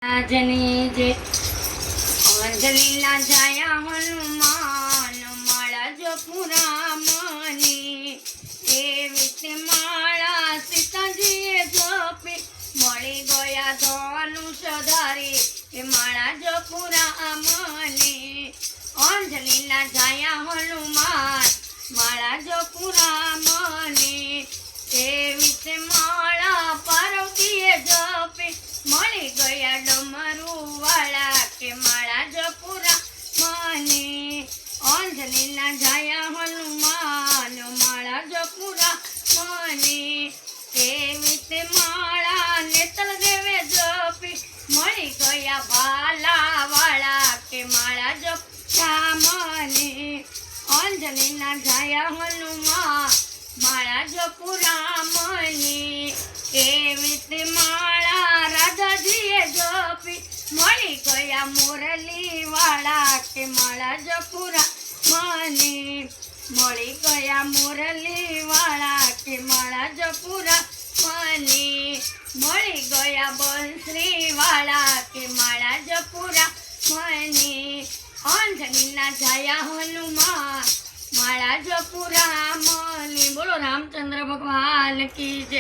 આજની જે અંજલિના જાયા હનુમાન માળા જો પૂરા મને એવી તે માળા સીતાજીએ જોપી મળી ગયા ધનુષ ધારી એ માળા જો પૂરા મને અંજલિના જાયા હનુમાન માળા જો પૂરા મને એવી તે માળા પાર્વતીએ જોપી મળી ગયા ડમરું વાળા કે માળા જપુરા મને અંજલિના જાયા હનુમાન માળા જપુરા મને એવી તે માળા નેતલ દેવે જપી મળી ગયા ભાલા વાળા કે માળા જપુરા મને અંજલિના જાયા હનુમાન માળા જપુરા મને એવી તે માળા રાજાજીએ જપી મળી ગયા મોરલી વાળા કે માળા જપુરા મને મળી ગયા મોરલી વાળા કે માળા જપુરા મને મળી ગયા બંસરી વાળા કે માળા જપુરા મને અંજલિના જાયા હનુમાન માળા જપુરા મને. બોલો રામચંદ્ર ભગવાન કી જય.